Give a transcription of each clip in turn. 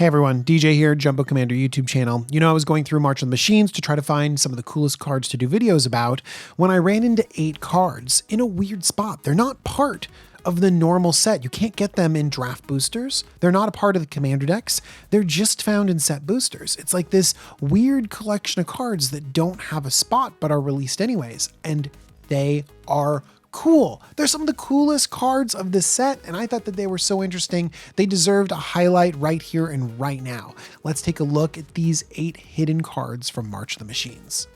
Hey everyone, DJ here, Jumbo Commander YouTube channel. You know, I was going through March of the Machines to try to find some of the coolest cards to do videos about when I ran into 8 cards in a weird spot. They're not part of the normal set. You can't get them in draft boosters. They're not a part of the commander decks. They're just found in set boosters. It's like this weird collection of cards that don't have a spot but are released anyways. And they are cool. They're some of the coolest cards of this set, and I thought that they were so interesting. They deserved a highlight right here and right now. Let's take a look at these 8 hidden cards from March of the Machines.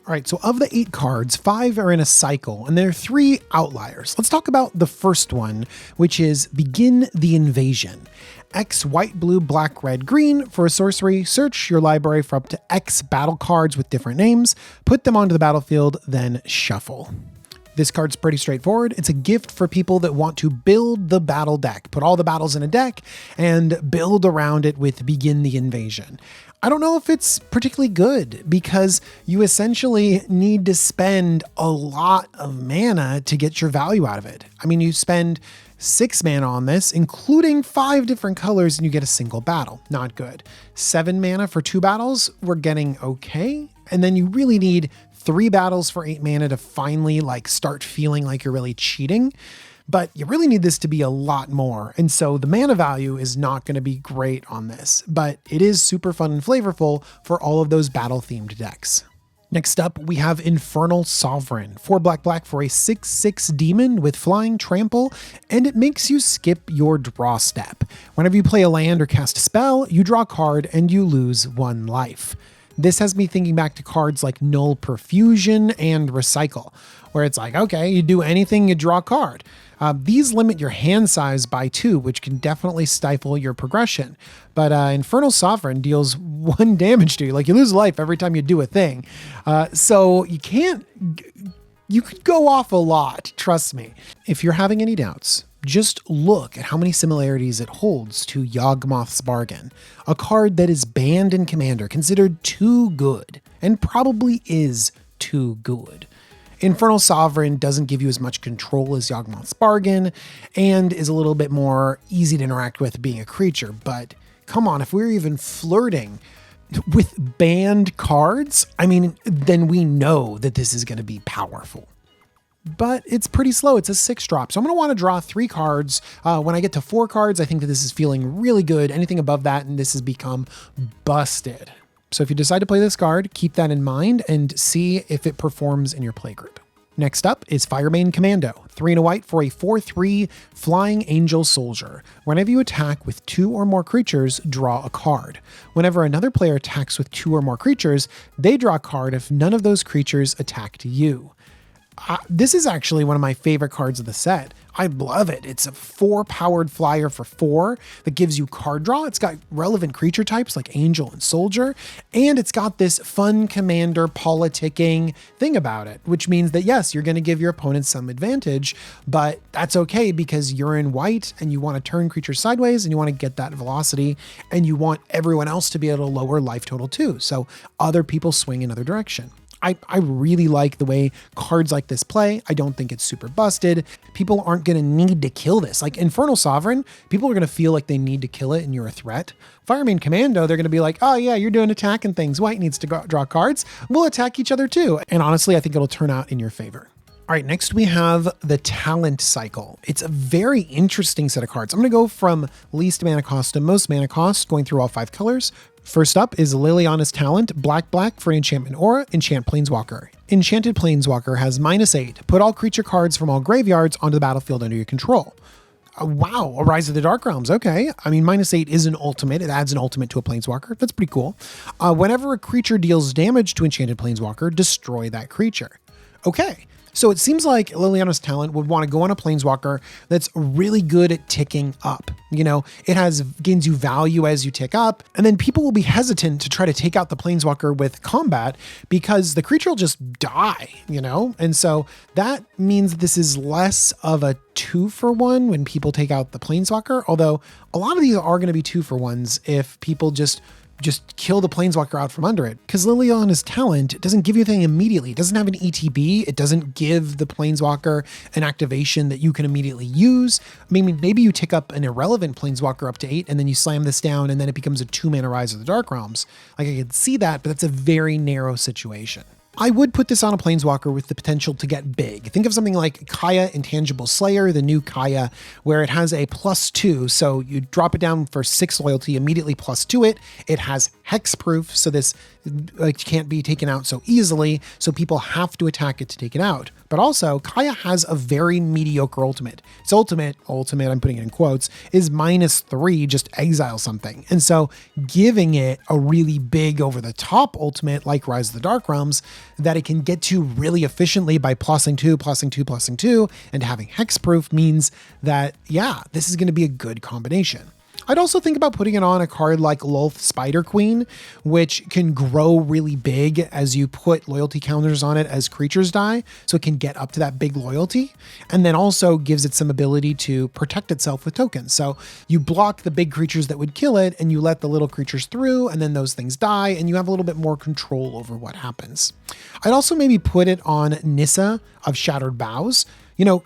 All right, so of the 8 cards, 5 are in a cycle, and there are 3 outliers. Let's talk about the first one, which is Begin the Invasion. X white, blue, black, red, green. For a sorcery, search your library for up to X battle cards with different names, put them onto the battlefield, then shuffle. This card's pretty straightforward. It's a gift for people that want to build the battle deck, put all the battles in a deck and build around it with Begin the Invasion. I don't know if it's particularly good because you essentially need to spend a lot of mana to get your value out of it. I mean, you spend 6 mana on this, including 5 different colors, and you get a single battle. Not good. 7 mana for 2 battles, we're getting okay. And then you really need 3 battles for 8 mana to finally start feeling like you're really cheating. But you really need this to be a lot more. And so the mana value is not going to be great on this, but it is super fun and flavorful for all of those battle themed decks. Next up, we have Infernal Sovereign. 4 black for a 6/6 demon with flying trample, and it makes you skip your draw step. Whenever you play a land or cast a spell, you draw a card and you lose 1 life. This has me thinking back to cards like Null Perfusion and Recycle, where it's like, okay, you do anything, you draw a card. These limit your hand size by 2, which can definitely stifle your progression. But Infernal Sovereign deals 1 damage to you. You lose life every time you do a thing. So you could go off a lot, trust me. If you're having any doubts, just look at how many similarities it holds to Yawgmoth's Bargain, a card that is banned in Commander, considered too good, and probably is too good. Infernal Sovereign doesn't give you as much control as Yawgmoth's Bargain, and is a little bit more easy to interact with being a creature, but come on, if we're even flirting with banned cards, I mean, then we know that this is going to be powerful. But it's pretty slow. It's a 6-drop. So I'm going to want to draw 3 cards. When I get to 4 cards, I think that this is feeling really good. Anything above that, and this has become busted. So if you decide to play this card, keep that in mind and see if it performs in your playgroup. Next up is Fireman Commando. 3 and a white for a 4/3 Flying Angel Soldier. Whenever you attack with 2 or more creatures, draw a card. Whenever another player attacks with 2 or more creatures, they draw a card if none of those creatures attacked you. This is actually one of my favorite cards of the set. I love it. It's a 4-powered flyer for 4 that gives you card draw. It's got relevant creature types like Angel and Soldier, and it's got this fun commander politicking thing about it, which means that yes, you're going to give your opponent some advantage, but that's okay because you're in white and you want to turn creatures sideways and you want to get that velocity and you want everyone else to be able to lower life total too. So other people swing another direction. I really like the way cards like this play. I don't think it's super busted. People aren't going to need to kill this. Like Infernal Sovereign, people are going to feel like they need to kill it and you're a threat. Fireman Commando, they're going to be like, oh yeah, you're doing attack and things. White needs to draw cards. We'll attack each other too. And honestly, I think it'll turn out in your favor. All right, next we have the Talent Cycle. It's a very interesting set of cards. I'm going to go from least mana cost to most mana cost, going through all 5 colors. First up is Rowans Talent, black for enchantment aura, enchant Planeswalker. Enchanted Planeswalker has -8. Put all creature cards from all graveyards onto the battlefield under your control. Wow, a Rise of the Dark Realms. Okay. I mean, -8 is an ultimate. It adds an ultimate to a Planeswalker. That's pretty cool. Whenever a creature deals damage to Enchanted Planeswalker, destroy that creature. Okay. So it seems like Rowans Talent would want to go on a Planeswalker that's really good at ticking up. You know, it gains you value as you tick up, and then people will be hesitant to try to take out the Planeswalker with combat because the creature will just die, you know? And so that means this is less of a 2-for-1 when people take out the Planeswalker, although a lot of these are going to be 2-for-1s if people just just kill the planeswalker out from under it. Because Liliana's talent doesn't give you anything immediately. It doesn't have an ETB. It doesn't give the planeswalker an activation that you can immediately use. I mean, maybe you tick up an irrelevant planeswalker up to 8 and then you slam this down and then it becomes a 2-mana Rise of the Dark Realms. Like, I could see that, but that's a very narrow situation. I would put this on a planeswalker with the potential to get big. Think of something like Kaya Intangible Slayer, the new Kaya, where it has a +2. So you drop it down for 6 loyalty, immediately +2 it. It has hexproof, so this can't be taken out so easily. So people have to attack it to take it out. But also, Kaya has a very mediocre ultimate. Its ultimate, I'm putting it in quotes, is -3, just exile something. And so giving it a really big over-the-top ultimate like Rise of the Dark Realms that it can get to really efficiently by plussing 2, and having hexproof means that, yeah, this is going to be a good combination. I'd also think about putting it on a card like Lolth Spider Queen, which can grow really big as you put loyalty counters on it as creatures die, so it can get up to that big loyalty, and then also gives it some ability to protect itself with tokens. So you block the big creatures that would kill it, and you let the little creatures through, and then those things die, and you have a little bit more control over what happens. I'd also maybe put it on Nissa of Shattered Boughs. You know,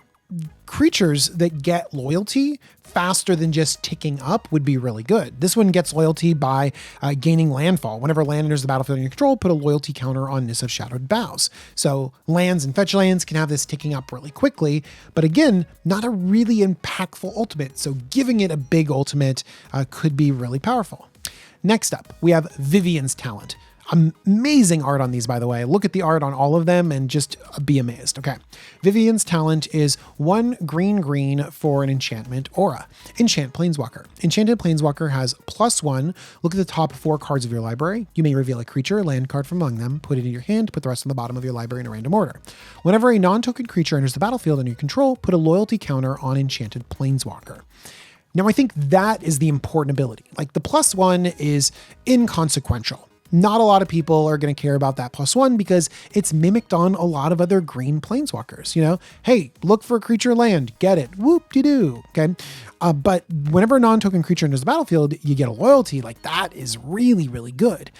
creatures that get loyalty faster than just ticking up would be really good. This one gets loyalty by gaining landfall. Whenever land enters the battlefield in your control, put a loyalty counter on Nissa of Shadowed Boughs. So lands and fetch lands can have this ticking up really quickly, but again, not a really impactful ultimate. So giving it a big ultimate could be really powerful. Next up, we have Vivian's Talent. Amazing art on these, by the way. Look at the art on all of them and just be amazed. Okay. Vivian's Talent is 1 green for an enchantment aura. Enchant Planeswalker. Enchanted Planeswalker has +1. Look at the top 4 cards of your library. You may reveal a creature, land card from among them, put it in your hand, put the rest on the bottom of your library in a random order. Whenever a non-token creature enters the battlefield under your control, put a loyalty counter on Enchanted Planeswalker. Now, I think that is the important ability. Like, the +1 is inconsequential. Not a lot of people are going to care about that +1 because it's mimicked on a lot of other green planeswalkers. You know, hey, look for a creature land, get it, whoop-de-doo. Okay. But whenever a non-token creature enters the battlefield, you get a loyalty. Like, that is really, really good.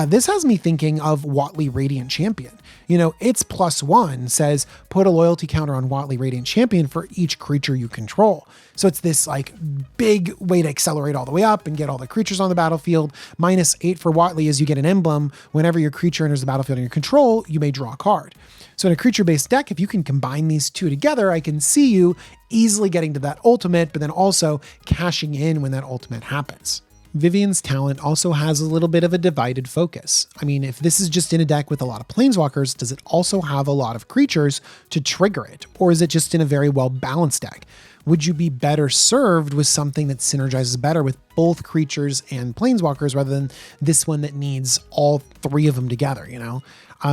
This has me thinking of Watley Radiant Champion. You know, its +1 says put a loyalty counter on Watley Radiant Champion for each creature you control. So it's this like big way to accelerate all the way up and get all the creatures on the battlefield. -8 for Watley is you get an emblem. Whenever your creature enters the battlefield in your control, you may draw a card. So in a creature-based deck, if you can combine these two together, I can see you easily getting to that ultimate, but then also cashing in when that ultimate happens. Vivian's Talent also has a little bit of a divided focus. I mean, if this is just in a deck with a lot of planeswalkers, does it also have a lot of creatures to trigger it? Or is it just in a very well-balanced deck? Would you be better served with something that synergizes better with both creatures and planeswalkers rather than this one that needs all 3 of them together, you know?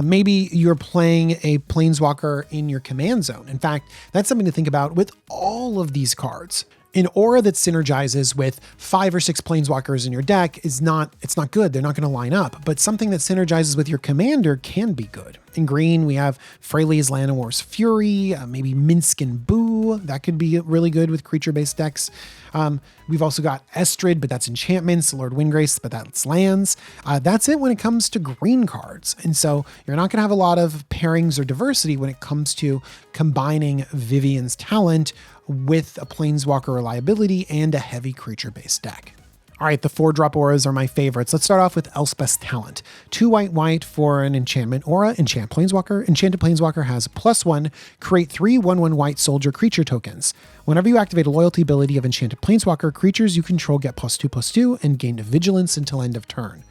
Maybe you're playing a planeswalker in your command zone. In fact, that's something to think about with all of these cards. An aura that synergizes with 5 or 6 planeswalkers in your deck it's not good. They're not going to line up, but something that synergizes with your commander can be good. In green, we have Freylei's Llanowar's Fury, maybe Minsk and Boo. That could be really good with creature-based decks. We've also got Estrid, but that's enchantments, Lord Windgrace, but that's lands. That's it when it comes to green cards. And so you're not going to have a lot of pairings or diversity when it comes to combining Vivian's Talent with a planeswalker reliability and a heavy creature-based deck. All right, the 4-drop auras are my favorites. Let's start off with Elsebest Talent. 2 white for an enchantment aura, enchant planeswalker. Enchanted planeswalker has +1, create 3 1/1 white soldier creature tokens. Whenever you activate a loyalty ability of enchanted planeswalker, creatures you control get +2/+2 and gain vigilance until end of turn.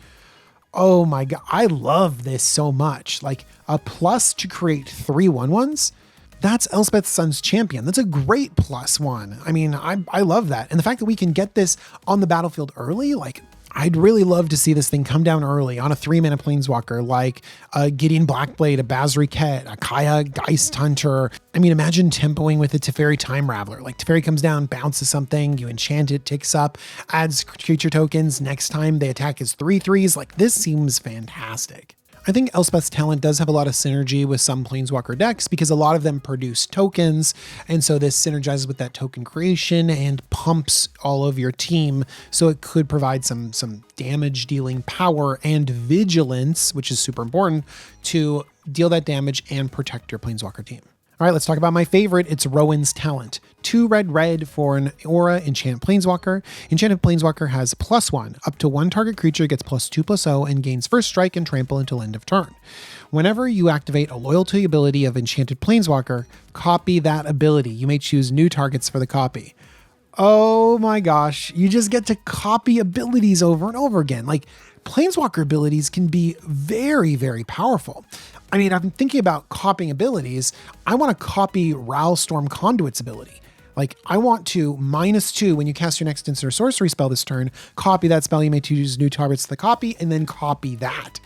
Oh my god, I love this so much. Like, a plus to create 3 1/1s. That's Elspeth's Son's Champion. That's a great +1. I mean, I love that. And the fact that we can get this on the battlefield early, like, I'd really love to see this thing come down early on a 3-mana planeswalker like a Gideon Blackblade, a Basri Ket, a Kaya Geist Hunter. I mean, imagine tempoing with a Teferi Time Raveler. Like, Teferi comes down, bounces something, you enchant it, ticks up, adds creature tokens. Next time they attack is 3/3s. Like, this seems fantastic. I think Elsebest Talent does have a lot of synergy with some Planeswalker decks because a lot of them produce tokens. And so this synergizes with that token creation and pumps all of your team. So it could provide some damage dealing power and vigilance, which is super important to deal that damage and protect your Planeswalker team. All right, let's talk about my favorite. It's Rowans Talent. 2 red for an aura enchant Planeswalker. Enchanted Planeswalker has +1. Up to 1 target creature gets +2/+0 and gains first strike and trample until end of turn. Whenever you activate a loyalty ability of Enchanted Planeswalker, copy that ability. You may choose new targets for the copy. Oh my gosh, you just get to copy abilities over and over again. Like, Planeswalker abilities can be very, very powerful. I mean, I've been thinking about copying abilities. I want to copy Rowstorm Conduit's ability. Like, I want to -2 when you cast your next instant or sorcery spell this turn, copy that spell. You may choose new targets to the copy and then copy that.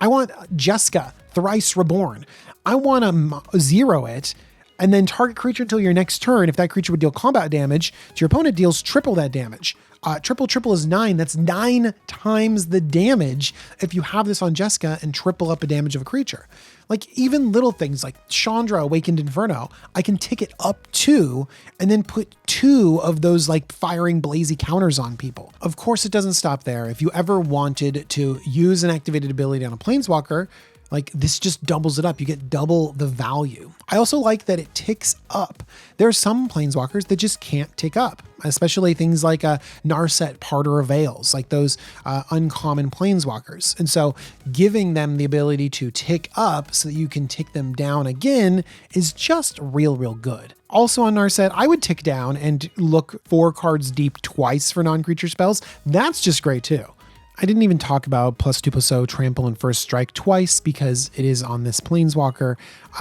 I want Jessica, Thrice Reborn. I want to 0 it and then target creature until your next turn. If that creature would deal combat damage to your opponent, deals triple that damage. Triple is 9. That's 9 times the damage if you have this on Jessica and triple up a damage of a creature. Like, even little things like Chandra, Awakened Inferno, I can tick it up 2 and then put 2 of those like firing blazy counters on people. Of course, it doesn't stop there. If you ever wanted to use an activated ability on a Planeswalker, like, this just doubles it up. You get double the value. I also like that it ticks up. There are some Planeswalkers that just can't tick up, especially things like Narset, Parter of Veils, like those uncommon Planeswalkers. And so giving them the ability to tick up so that you can tick them down again is just real good. Also on Narset, I would tick down and look 4 cards deep twice for non-creature spells. That's just great too. I didn't even talk about +2/+0 trample and first strike twice because it is on this Planeswalker,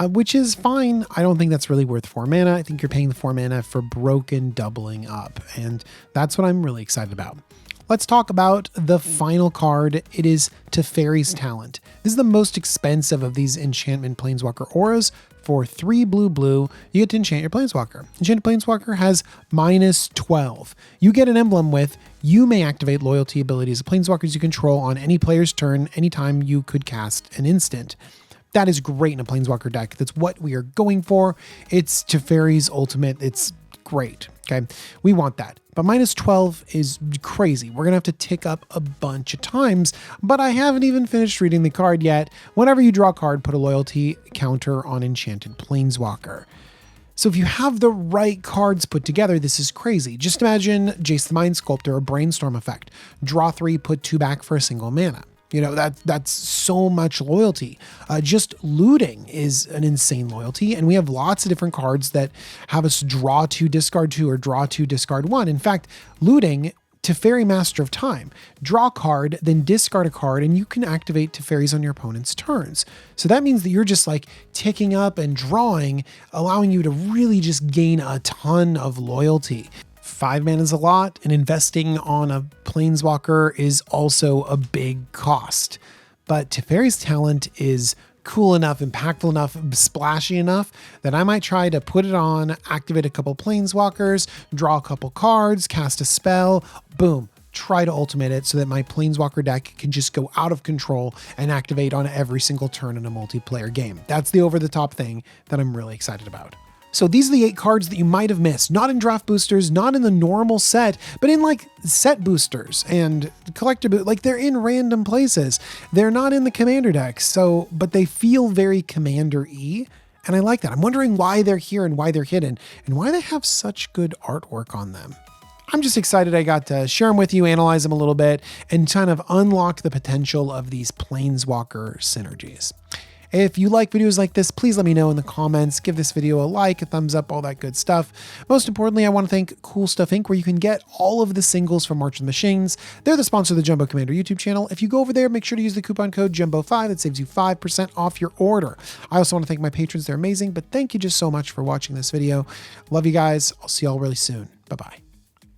which is fine. I don't think that's really worth 4 mana. I think you're paying the 4 mana for broken doubling up, and that's what I'm really excited about. Let's talk about the final card. It is Fairies Talent. This is the most expensive of these enchantment Planeswalker auras. For 3 blue, you get to enchant your Planeswalker. Enchanted Planeswalker has -12. You get an emblem with, you may activate loyalty abilities of Planeswalkers you control on any player's turn anytime you could cast an instant. That is great in a Planeswalker deck. That's what we are going for. It's Teferi's ultimate. It's great. Okay, we want that. But -12 is crazy. We're gonna have to tick up a bunch of times, but I haven't even finished reading the card yet. Whenever you draw a card, put a loyalty counter on Enchanted Planeswalker. So if you have the right cards put together, this is crazy. Just imagine Jace the Mind Sculptor or Brainstorm effect. Draw 3, put 2 back for a single mana. You know, that's so much loyalty. Just looting is an insane loyalty, and we have lots of different cards that have us draw 2, discard 2, or draw 2, discard 1. In fact, looting, Teferi Master of Time. Draw a card, then discard a card, and you can activate Teferis on your opponent's turns. So that means that you're just like ticking up and drawing, allowing you to really just gain a ton of loyalty. 5 mana is a lot, and investing on a Planeswalker is also a big cost. But Fairies Talent is cool enough, impactful enough, splashy enough that I might try to put it on, activate a couple Planeswalkers, draw a couple cards, cast a spell, boom, try to ultimate it so that my Planeswalker deck can just go out of control and activate on every single turn in a multiplayer game. That's the over-the-top thing that I'm really excited about. So these are the 8 cards that you might have missed, not in draft boosters, not in the normal set, but in like set boosters and collector, like they're in random places. They're not in the commander decks, but they feel very commander-y, and I like that. I'm wondering why they're here and why they're hidden and why they have such good artwork on them. I'm just excited I got to share them with you, analyze them a little bit, and kind of unlock the potential of these Planeswalker synergies. If you like videos like this, please let me know in the comments. Give this video a like, a thumbs up, all that good stuff. Most importantly, I want to thank Cool Stuff Inc., where you can get all of the singles from March of the Machines. They're the sponsor of the Jumbo Commander YouTube channel. If you go over there, make sure to use the coupon code JUMBO5. That saves you 5% off your order. I also want to thank my patrons. They're amazing, but thank you just so much for watching this video. Love you guys. I'll see y'all really soon. Bye-bye.